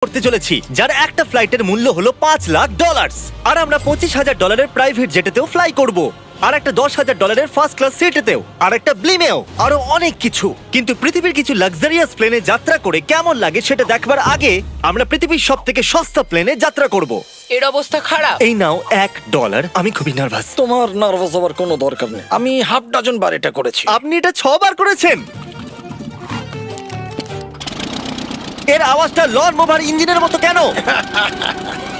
করতে চলেছি যার একটা ফ্লাইটের মূল্য হলো $5,00,000 আর আমরা $25,000 প্রাইভেট জেটেতেও ফ্লাই করব আর একটা $10,000 ফার্স্ট ক্লাস সিটেতেও আর একটা ব্লিমেও আরো অনেক কিছু। কিন্তু পৃথিবীর কিছু লাক্সারিয়াস প্লেনে যাত্রা করে কেমন লাগে সেটা দেখবার আগে আমরা পৃথিবীর সবথেকে সস্তা প্লেনে যাত্রা করব। এর অবস্থা খারাপ। এই নাও $1। আমি খুবই নার্ভাস। তোমার নার্ভাস হওয়ার কোনো দরকার নেই, আমি হাফ ডজন বার এটা করেছি। আপনি এটা 6 বার করেছেন। এর আওয়াজটা লন মোভার ইঞ্জিনের মতো কেন?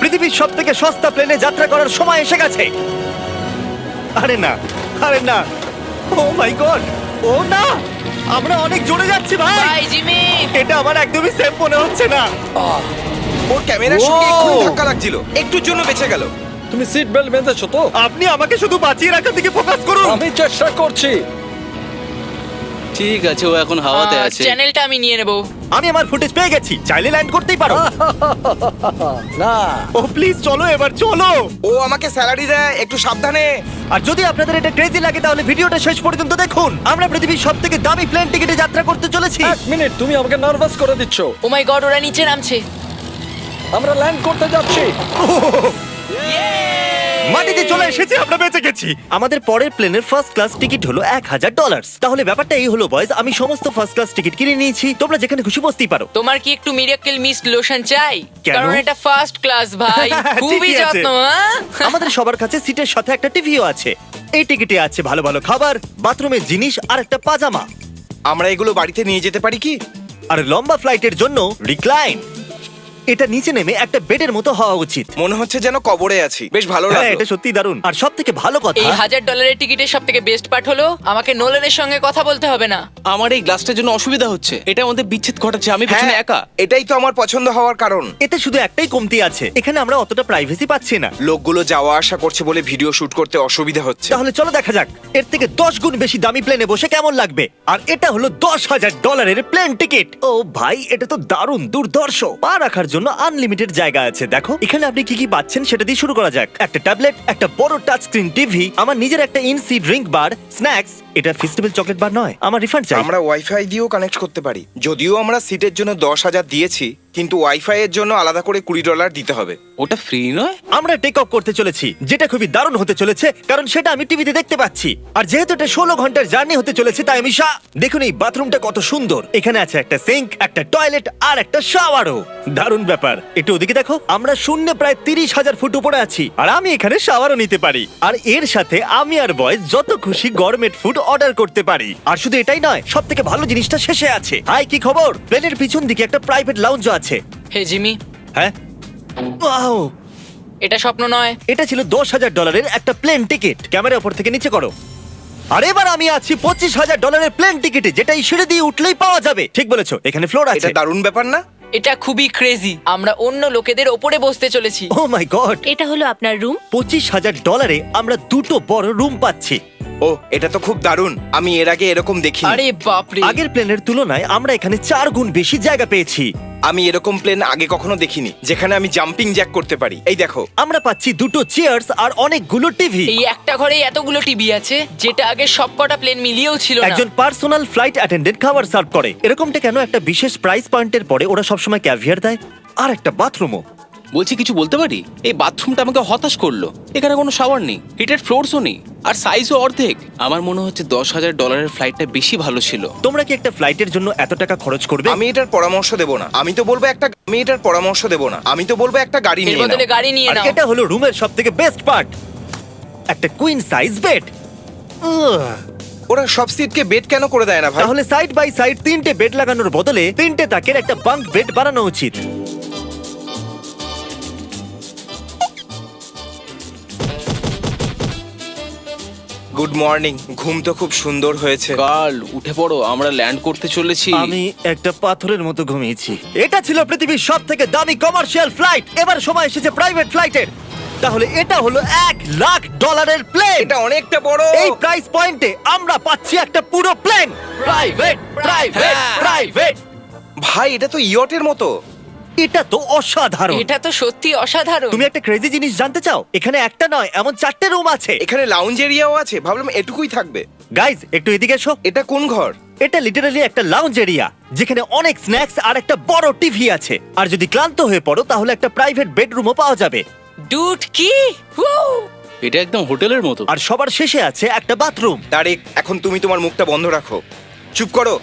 পৃথিবীর সবথেকে সস্তা প্লেনে যাত্রা করার সময় এসে গেছে। আরে না, আরে না, ও মাই গড, ও না, আমরা অনেক জোরে যাচ্ছি ভাই। Bye Jimmy. এটা আমার একদমই সেফ মনে হচ্ছে না। ওর ক্যামেরার সঙ্গে একটু ধাক্কা লাগছিল, একটুর জন্য বেঁচে গেল। তুমি সিট বেল্ট বেঁধেছো তো? আপনি আমাকে শুধু বাঁচিয়ে রাখার দিকে ফোকাস করুন। আমি চেষ্টা করছি। ঠিক আছে, ও এখন হাওয়াতে আছে। চ্যানেলটা আমি নিয়ে নেব। আমি আমার ফুটেজ পেয়ে গেছি, চাইলে ল্যান্ড করতেই পারো। না, ও প্লিজ চলো, এবার চলো। ও আমাকে স্যালারি দেয়, একটু সাবধানে। আর যদি আপনাদের এটা ক্রেজি লাগে তাহলে ভিডিওটা শেষ পর্যন্ত দেখুন। আমরা পৃথিবীর সবথেকে দামি প্লেন টিকেটে যাত্রা করতে চলেছি। এক মিনিট, তুমি আমাকে নার্ভাস করে দিচ্ছ। ও মাই গড, ওরা নিচে নামছে। আমরা ল্যান্ড করতে যাচ্ছি। মাটিতে চলে এসেছি, আমরা বেঁচে গেছি। আমাদের পরের প্লেনের ফার্স্ট ক্লাস টিকিট হলো $1,000। তাহলে ব্যাপারটা এই হলো বয়স, আমি সমস্ত ফার্স্ট ক্লাস টিকিট কিনে নিয়েছি। তোমরা যেখানে খুশি বসতেই পারো। তোমার কি একটু মিরাকেল মিস্ট লোশন চাই? কেন? কারণ এটা ফার্স্ট ক্লাস ভাই, খুবই ঠিকই আছে। যত্ন। হ্যাঁ? আমাদের সবার কাছে সিটের সাথে একটা টিভিও আছে। এই টিকিটে আছে ভালো ভালো খাবার, বাথরুমের জিনিস আর একটা পাজামা। আমরা এগুলো বাড়িতে নিয়ে যেতে পারি কি? আর লম্বা ফ্লাইটের জন্য রিক্লাইন। এটা নিচে নেমে একটা বেডের মতো হওয়া উচিত। মনে হচ্ছে যেন কবরে আছি, বেশ ভালো হ্যাঁ, লাগলো। এটা সত্যি দারুণ। আর সব থেকে ভালো কথা, এই $1,000 টিকিটের সব থেকে বেস্ট পার্ট হলো আমাকে নোলেনের সঙ্গে কথা বলতে হবে না। আমার এই গ্লাসটার জন্য অসুবিধা হচ্ছে, এটা আমাদের বিচ্ছেদ ঘটাচ্ছে। আমি পেছনে হ্যাঁ, একা। এটাই তো আমার পছন্দ হওয়ার কারণ। এতে শুধু একটাই কমতি আছে, এখানে আমরা অতটা প্রাইভেসি পাচ্ছি না। লোকগুলো যাওয়া আসা করছে বলে ভিডিও শুট করতে অসুবিধা হচ্ছে। তাহলে চলো দেখা যাক এর থেকে 10 গুণ বেশি দামি প্লেনে বসে কেমন লাগবে। আর এটা হলো $10,000 প্লেন টিকিট। ও ভাই, এটা তো দারুণ দুর্ধর্ষ। পা রাখার জন্য আনলিমিটেড জায়গা আছে। দেখো এখানে আপনি কি কি পাচ্ছেন সেটা দিয়ে শুরু করা যাক। একটা ট্যাবলেট, একটা বড় টাচ স্ক্রিন টিভি, আমার নিজের একটা ইনসি ড্রিঙ্ক বার, স্ন্যাক্স। এটা ফেস্টিভ্যাল চকলেট বার নয়, আমার রিফান্ড চাই। আমরা ওয়াইফাই দিয়েও কানেক্ট করতে পারি। যদিও আমরা সিটের জন্য 10,000 দিয়েছি, কিন্তু ওয়াইফাই এর জন্য আলাদা করে $20 দিতে হবে। ওটা ফ্রি নয়? আমরা টেক অফ করতে চলেছি, যেটা খুবই দারুণ হতে চলেছে, কারণ সেটা আমি টিভিতে দেখতে পাচ্ছি। আর যেহেতু এটা 16 ঘন্টার জার্নি হতে চলেছে, তাই আমি দেখুন এই বাথরুমটা কত সুন্দর। এখানে আছে একটা সিঙ্ক, একটা টয়লেট আর একটা শাওয়ারও। দারুণ ব্যাপার। একটু ওদিকে দেখো, আমরা শূন্যে প্রায় 30,000 ফুট উপরে আছি আর আমি এখানে শাওয়ারও নিতে পারি। আর এর সাথে আমি আর বয়েজ যত খুশি গরমেট ফুড অর্ডার করতে পারি। আর শুধু এটাই নয়, সব থেকে ভালো জিনিসটা শেষে আছে। হাই, কি খবর? প্লেনের পিছন দিকে একটা প্রাইভেট লাউঞ্জও আছে। হে জিমি, হ্যাঁ, ওয়াও, এটা স্বপ্ন নয়। এটা ছিল $10,000 একটা প্লেন টিকিট। ক্যামেরা উপর থেকে নিচে করো। আর এবার আমি আছি $25,000 প্লেন টিকিটে, যেটা এই সিঁড়ি দিয়ে উঠলেই পাওয়া যাবে। ঠিক বলেছো, এখানে ফ্লোর আছে। এটা দারুণ ব্যাপার না? এটা খুবই ক্রেজি। আমরা অন্য লোকেদের ওপরে বসতে চলেছি। ও মাই গড, এটা হলো আপনার রুম। $25,000 আমরা দুটো বড় রুম পাচ্ছি। ও, এটা তো খুব দারুণ। আমি এর আগে এরকম দেখিনি। আরে বাপরে। আগের প্লেনের তুলনায় আমরা এখানে 4 গুণ বেশি জায়গা পেয়েছি। আমি এরকম প্লেন আগে কখনো দেখিনি যেখানে আমি জাম্পিং জ্যাক করতে পারি। এই দেখো, আমরা পাচ্ছি দুটো চেয়ার্স আর অনেকগুলো টিভি। এই একটা ঘরে এতগুলো টিভি আছে, যেটা আগে সবকটা প্লেন মিলিয়েও ছিল না। একজন পার্সোনাল ফ্লাইট অ্যাটেন্ডেন্ট খাবার সার্ভ করে। এরকমটা কেন? একটা বিশেষ প্রাইস পয়েন্টের পরে ওরা সবসময় ক্যাভিয়ার দেয়। আর একটা বাথরুমও। বলছি, কিছু বলতে পারি? এই বাথরুমটা আমাকে হতাশ করলো। এখানে কোনো শাওয়ার নেই, হিটেড ফ্লোরসও নেই, আর সাইজও অর্ধেক। আমার মনে হচ্ছে $10,000 ফ্লাইটটা বেশি ভালো ছিল। তোমরা কি একটা ফ্লাইটের জন্য এত টাকা খরচ করবে? আমি এটার পরামর্শ দেব না। আমি তো বলবো একটা গাড়ি এর নিয়ে বদলে নাও। গাড়ি নিয়ে আর নাও। এটা হলো রুমের সবথেকে বেস্ট পার্ট, একটা কুইন সাইজ বেড। ওরা সব সিটকে বেড কেন করে দেয় না ভাই? তাহলে সাইড বাই সাইড 3টে বেড লাগানোর বদলে 3টে তাকের একটা বাঙ্ক বেড বানানো উচিত। Good morning. ঘুম তো খুব সুন্দর হয়েছে। কাল উঠে পড়ো, আমরা ল্যান্ড করতে চলেছি। আমি একটা পাথরের মতো ঘুমিয়েছি। এটা ছিল পৃথিবীর সবথেকে দামি কমার্শিয়াল ফ্লাইট। এবার সময় এসেছে প্রাইভেট ফ্লাইটের। তাহলে এটা হলো $1,00,000 প্লেন। এটা অনেকটা বড়। এই প্রাইস পয়েন্টে আমরা পাচ্ছি একটা পুরো প্লেন। Private, private, private. ভাই, এটা তো ইয়টের মতো। এটা তো অসাধারণ। এটা তো সত্যি অসাধারণ। তুমি একটা ক্রেজি জিনিস জানতে চাও? এখানে একটা নয়, এমন 4টে রুম আছে। এখানে লাউঞ্জ এরিয়াও আছে। ভাবলাম এটুকুই থাকবে। গাইজ, একটু এদিকে এসো। এটা কোন ঘর? এটা লিটারালি একটা লাউঞ্জ এরিয়া যেখানে অনেক স্ন্যাক্স আর একটা বড় টিভি আছে। আর যদি ক্লান্ত হয়ে পড়ো তাহলে একটা প্রাইভেট বেডরুমও পাওয়া যাবে। ডুড কি এটা একদম হোটেলের মতো। আর সবার শেষে আছে একটা বাথরুম। তারিক, এখন তুমি তোমার মুখটা বন্ধ রাখো। চুপ করো।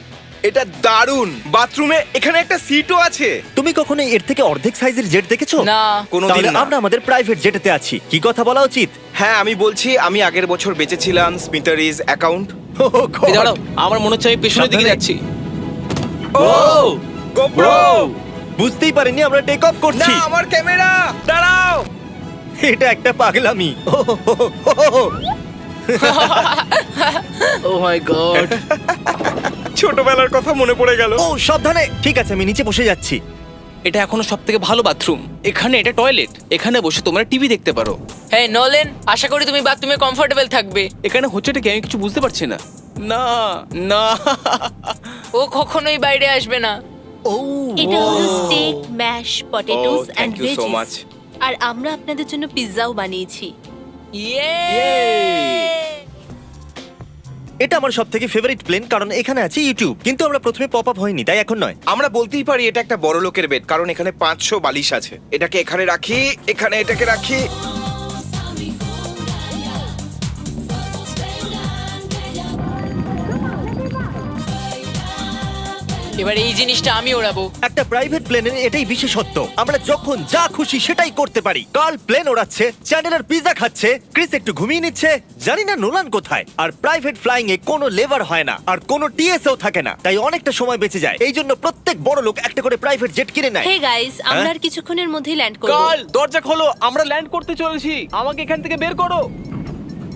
এটা দারুণ। বাথরুমে এখানে একটা সিটও আছে। তুমি কখনো এর থেকে অর্ধেক সাইজের জেট দেখেছো? না। কোনোদিন তাহলে না। আমরা আমাদের প্রাইভেট জেটেতে আছি, কি কথা বলা উচিত? হ্যাঁ, আমি বলছি আমি আগের বছর বেঁচেছিলাম স্মিটারিজ অ্যাকাউন্ট। এই দাঁড়াও, আমার মনে হচ্ছে আমি পেছনের দিকে সাবধানে। যাচ্ছি। ও গোপ্রো! বুঝতেই পারিনি আমরা টেক অফ না, করছি। আমার ক্যামেরা! দাঁড়াও। এটা একটা পাগলামি। ও মাই গড। ছোটবেলার কথা মনে পড়ে গেল। ও সাবধানে। ঠিক আছে, আমি নিচে বসে যাচ্ছি। এটা এখনো সবথেকে ভালো বাথরুম। এখানে এটা টয়লেট, এখানে বসে তোমরা টিভি দেখতে পারো। হ্যাঁ নোলেন, আশা করি তুমি বাথরুমে কমফোর্টেবল থাকবে। এখানে হচ্ছেটা কি আমি কিছু বুঝতে পারছি না। না না, ও কখনোই বাইরে আসবে না। ও এটা হলো steak, mash, potatoes Oh, and thank you so veggies. much. আর আমরা আপনাদের জন্য পিৎজাও বানিয়েছি। ইয়ে এটা আমার সবথেকে ফেভারিট প্লেন, কারণ এখানে আছে ইউটিউব। কিন্তু আমরা প্রথমে পপ আপ হয়নি, তাই এখন নয়। আমরা বলতেই পারি এটা একটা বড় লোকের বেড, কারণ এখানে 500 বালিশ আছে। এটাকে এখানে রাখি, এখানে এটাকে রাখি। এবার এই জিনিসটা আমি ওড়াবো। একটা প্রাইভেট প্লেনের এটাই বিশেষত্ব, আমরা যখন যা খুশি সেটাই করতে পারি। কার্ল প্লেন ওড়াচ্ছে, চ্যান্ডেলার পিৎজা খাচ্ছে, ক্রিস একটু ঘুমিয়ে নিচ্ছে, জানি না নোলান কোথায়। আর প্রাইভেট ফ্লাইং এ কোনো লেবার হয় না, আর কোনো টিএসও থাকে না, তাই অনেকটা সময় বেঁচে যায়। এই জন্য প্রত্যেক বড় লোক একটা করে প্রাইভেট জেট কিনে নেয়। হে গাইস, আমরা হ্যাঁ? আর কিছুক্ষণের মধ্যেই ল্যান্ড করব। কাল দরজা খোলো, আমরা ল্যান্ড করতে চলেছি। আমাকে এখান থেকে বের করো।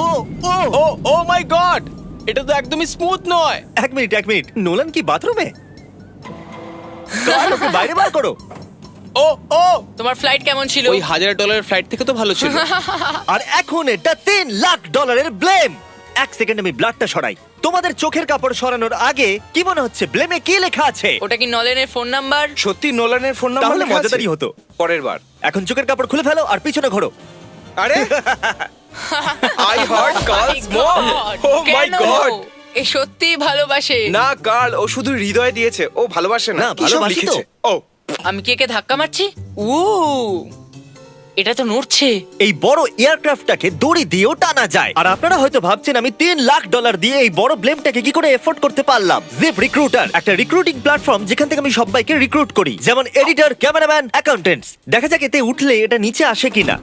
ও ও ও ও মাই গড, এটা তো একদমই স্মুথ নয়। এক মিনিট, নোলান কি বাথরুমে? কার্ল, ওকে বাইরে বার করো। ও ও, তোমার ফ্লাইট কেমন ছিল? ওই $1000 ফ্লাইট থেকে তো ভালো ছিল। আর এখন এটা $3 লাখ ব্লেম। এক সেকেন্ড আমি ব্লাডটা সরাই। তোমাদের চোখের কাপড় সরানোর আগে কি মনে হচ্ছে ব্লেমে কি লেখা আছে? ওটা কি নলেনের ফোন নাম্বার? সত্যি নোলানের ফোন নাম্বার তাহলে লেখা আছে? মজাদারই হতো। পরের বার। এখন চোখের কাপড় খুলে ফেলো আর পিছনে ঘোরো। আরে আই হার্ট গার্লস মোর। ও মাই কেন? গড! এ সত্যিই ভালোবাসে। না গার্ল, ও শুধু হৃদয় দিয়েছে, ও ভালোবাসে না। না, কি সব ভালোবাসি তো। লিখেছে? ও আমি কি একে ধাক্কা মারছি? উ এটা তো নড়ছে। এই বড় এয়ারক্রাফটটাকে দড়ি দিয়েও টানা যায়। আর আপনারা হয়তো ভাবছেন আমি $3 লাখ দিয়ে এই বড় ব্লেমটাকে কি করে এফোর্ড করতে পারলাম। জিপ রিক্রুটার একটা রিক্রুটিং প্ল্যাটফর্ম যেখান থেকে আমি সবাইকে রিক্রুট করি, যেমন এডিটর, ক্যামেরাম্যান, অ্যাকাউন্টেন্টস। দেখা যাক এতে উঠলে এটা নিচে আসে কিনা।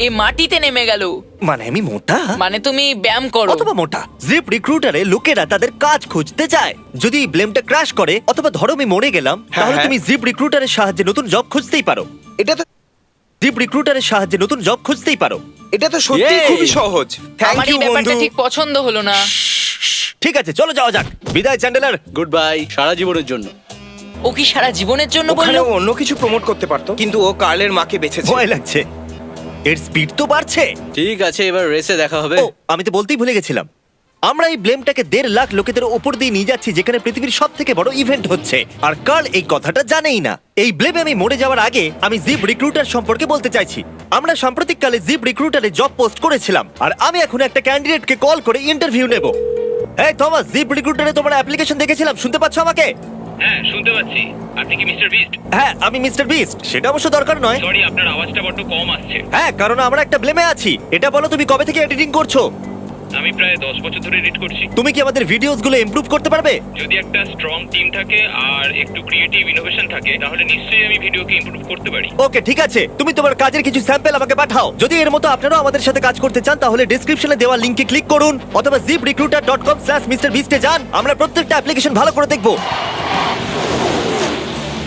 এ মাটিতে নেমে গেল। মানে আমি মোটা মানে তুমি ব্যায়াম করো। অথবা মোটা। জিপ রিক্রুটারে লোকেরা তাদের কাজ খুঁজতে যায়। যদি ব্লেমটা ক্র্যাশ করে অথবা ধরো আমি মরে গেলাম, তাহলে হ্যাঁ। তুমি জিপ রিক্রুটারের সাহায্যে নতুন জব খুঁজতেই পারো। এটা তো জিপ রিক্রুটারের সাহায্যে নতুন জব খুঁজতেই পারো। এটা তো সত্যি Yay! খুবই সহজ। থ্যাংক আমার ইউ এই ব্যাপারটা বন্ধু। ঠিক পছন্দ হলো না। ঠিক আছে, চলো যাওয়া যাক। বিদায় চ্যান্ডেলার। গুড বাই, সারা জীবনের জন্য। ও কি সারা জীবনের জন্য ওখানে বললো? ও অন্য কিছু প্রমোট করতে পারতো, কিন্তু ও কার্লের মাকে বেঁচেছে। ভয় লাগছে, এর স্পিড তো বাড়ছে। ঠিক আছে, এবার রেসে দেখা হবে। ও, আমি তো বলতেই ভুলে গেছিলাম, আমরা এই ব্লেমটাকে 1.5 লাখ লোকেদের উপর দিয়ে নিয়ে যাচ্ছি, যেখানে পৃথিবীর সব থেকে বড় ইভেন্ট হচ্ছে। আর কার্ল এই কথাটা জানেই না। এই ব্লেমে আমি মরে যাওয়ার আগে আমি জিপ রিক্রুটার সম্পর্কে বলতে চাইছি। আমরা সাম্প্রতিককালে জিপ রিক্রুটারে জব পোস্ট করেছিলাম, আর আমি এখন একটা ক্যান্ডিডেটকে কল করে ইন্টারভিউ নেব। এই থমাস, জিপ রিক্রুটারে তোমার অ্যাপ্লিকেশন দেখেছিলাম, শুনতে পাচ্ছ আমাকে? হ্যাঁ শুনতে পাচ্ছি। আপনি কি মিস্টার বিস্ট? হ্যাঁ, আমি মিস্টার বিস্ট। সেটা অবশ্য দরকার নয়। সরি, আপনার আওয়াজটা বড্ড কম আসছে। হ্যাঁ, কারণ আমরা একটা ব্লেমে আছি। এটা বলো, তুমি কবে থেকে এডিটিং করছো? আমি প্রায় 10 বছর ধরে এডিট করছি। তুমি কি আমাদের ভিডিওসগুলো ইমপ্রুভ করতে পারবে? যদি একটা স্ট্রং টিম থাকে আর একটু ক্রিয়েটিভ ইনোভেশন থাকে, তাহলে নিশ্চয়ই আমি ভিডিওকে ইমপ্রুভ করতে পারি। ওকে, ঠিক আছে, তুমি তোমার কাজের কিছু স্যাম্পল আমাকে পাঠাও। যদি এর মতো আপনারাও আমাদের সাথে কাজ করতে চান, তাহলে ডেসক্রিপশনে দেওয়া লিংকে ক্লিক করুন অথবা ziprecruiter.com/MrBeast এ যান। আমরা প্রত্যেকটা অ্যাপ্লিকেশন ভালো করে দেখব।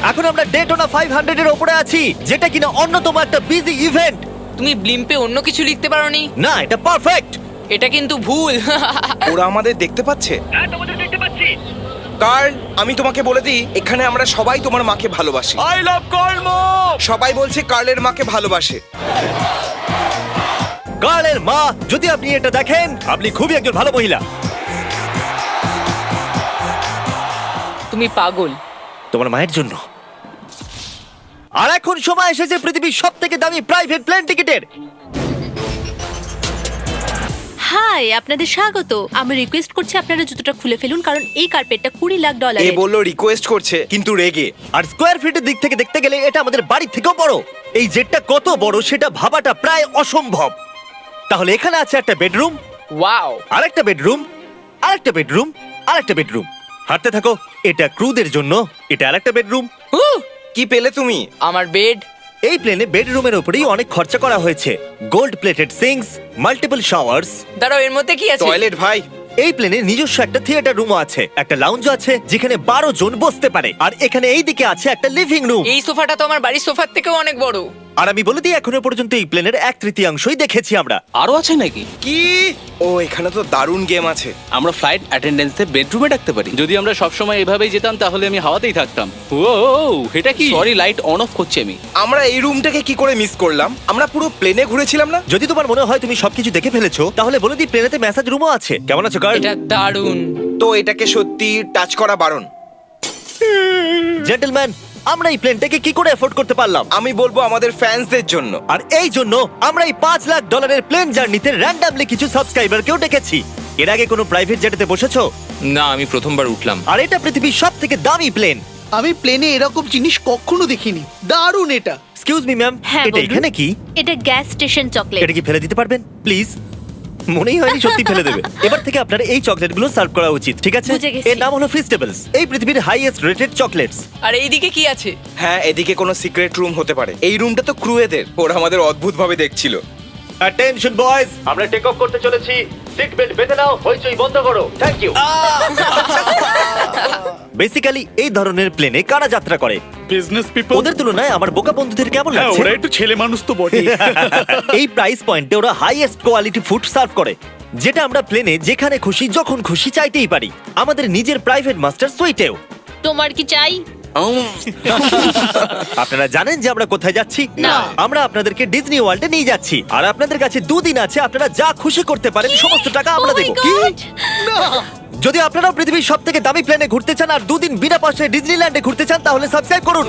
এখন আমরা ডেটোনা 500 এর উপরে আছি, যেটা কিনা অন্যতম একটা বিজি ইভেন্ট। তুমি ব্লিম্পে অন্য কিছু লিখতে পারোনি? না, এটা পারফেক্ট। এটা কিন্তু ভুল। ওরা আমাদের দেখতে পাচ্ছে। হ্যাঁ, তোমাদের দেখতে পাচ্ছি। কার্ল, আমি তোমাকে বলে দিই, এখানে আমরা সবাই তোমার মাকে ভালোবাসি। আই লাভ কর্ম। সবাই বলছে কার্লের মাকে ভালোবাসে। কার্লের মা, যদি আপনি এটা দেখেন, আপনি খুবই একজন ভালো মহিলা। তুমি পাগল। তোমার মায়ের জন্য। আর এখন সময় এসেছে পৃথিবীর সবথেকে দামি প্রাইভেট প্লেন টিকিটের। হাই, আপনাদের স্বাগত। আমি রিকোয়েস্ট করছি আপনারা জুতোটা খুলে ফেলুন, কারণ এই কার্পেটটা $20 লাখ। এ বললো রিকোয়েস্ট করছে কিন্তু রেগে। আর স্কোয়ার ফিটের দিক থেকে দেখতে গেলে এটা আমাদের বাড়ির থেকেও বড়। এই জেটটা কত বড় সেটা ভাবাটা প্রায় অসম্ভব। তাহলে এখানে আছে একটা বেডরুম, ওয়াও। আরেকটা বেডরুম, আরেকটা বেডরুম, আরেকটা বেডরুম। হাঁটতে থাকো। এটা ক্রুদের জন্য, এটা আরেকটা বেডরুম। কি পেলে তুমি? আমার বেড। এই প্লেনে বেডরুমের উপরেই অনেক খরচা করা হয়েছে। Gold plated syncs, multiple showers. দাঁড়াও, এর মধ্যে কি আছে? টয়লেট ভাই। এই প্লেনে নিজস্ব একটা থিয়েটার রুমও আছে, একটা লাউঞ্জ আছে যেখানে 12 জন বসতে পারে, আর এখানে এই দিকে আছে একটা লিভিং রুম। এই সোফাটা তো আমার বাড়ির সোফার থেকেও অনেক বড়। আর আমি বলে দিই, এখনো পর্যন্ত এই প্লেনের 1/3 দেখেছি আমরা। আরো আছে নাকি? কি? ও এখানে তো দারুণ গেম আছে। আমরা ফ্লাইট অ্যাটেন্ডেন্সদের বেডরুমে ডাকতে পারি। যদি আমরা সবসময় এভাবেই যেতাম তাহলে আমি হাওয়াতেই থাকতাম। ও এটা কি? সরি, লাইট অন অফ করছি আমি। আমরা এই রুমটাকে কি করে মিস করলাম? আমরা পুরো প্লেনে ঘুরেছিলাম না? যদি তোমার মনে হয় তুমি সবকিছু দেখে ফেলেছো, তাহলে বলে দিই প্লেনেতে ম্যাসাজ রুমও আছে। কেমন আছো গার্ল? এটা দারুণ। তো এটাকে সত্যি টাচ করা বারণ। জেন্টলম্যান, আমরা এই প্লেনটাকে কি করে এফোর্ড করতে পারলাম? আমি বলবো আমাদের ফ্যান্সদের জন্য। আর এই জন্য আমরা এই $5 লাখ প্লেন জার্নিতে র্যান্ডমলি কিছু সাবস্ক্রাইবারকেও ডেকেছি। এর আগে কোনো প্রাইভেট জেটেতে বসেছো? না, আমি প্রথমবার উঠলাম। আর এটা পৃথিবীর সবথেকে দামি প্লেন। আমি প্লেনে এরকম জিনিস কখনো দেখিনি। দারুণ এটা। এক্সকিউজ মি ম্যাম, হ্যাঁ, এটা বলুন। এখানে কি? এটা গ্যাস স্টেশন চকলেট। এটা কি ফেলে দিতে পারবেন প্লিজ? মনেই হয়নি সত্যি ফেলে দেবে। এবার থেকে আপনার এই চকলেটগুলো সার্ভ করা উচিত, ঠিক আছে? বুঝে গেছি। এর নাম হলো ফিস্টেবলস, এই পৃথিবীর হাইয়েস্ট রেটেড চকলেটস। আর এইদিকে কি আছে? হ্যাঁ, এদিকে কোনো সিক্রেট রুম হতে পারে। এই রুমটা তো ক্রুয়েদের। ওরা আমাদের অদ্ভুত ভাবে দেখছিল। অ্যাটেনশন বয়েজ, আমরা টেক অফ করতে চলেছি। সিট বেল্ট বেঁধে নাও, হইচই বন্ধ করো। Thank you. বেসিক্যালি এই ধরনের প্লেনে কারা যাত্রা করে? Business people. ওদের তুলনায় আমার বোকা বন্ধুদের কেমন হ্যাঁ, লাগছে? ওরা একটু ছেলে মানুষ তো বটে। এই প্রাইস পয়েন্টে ওরা হাইয়েস্ট কোয়ালিটি ফুড সার্ভ করে, যেটা আমরা প্লেনে যেখানে খুশি যখন খুশি চাইতেই পারি। আমাদের নিজের প্রাইভেট মাস্টার সুইটেও। তোমার কি চাই? আপনারা জানেন যে আমরা কোথায় যাচ্ছি? না। আমরা আপনাদেরকে ডিজনি ওয়ার্ল্ডে নিয়ে যাচ্ছি, আর আপনাদের কাছে 2 দিন আছে। আপনারা যা খুশি করতে পারেন, সমস্ত টাকা আমরা Oh my দেবো। God! যদি আপনারাও পৃথিবীর সবথেকে দামি প্লেনে ঘুরতে চান আর 2 দিন বিনা পয়সায় ডিজনিল্যান্ডে ঘুরতে চান, তাহলে সাবস্ক্রাইব করুন।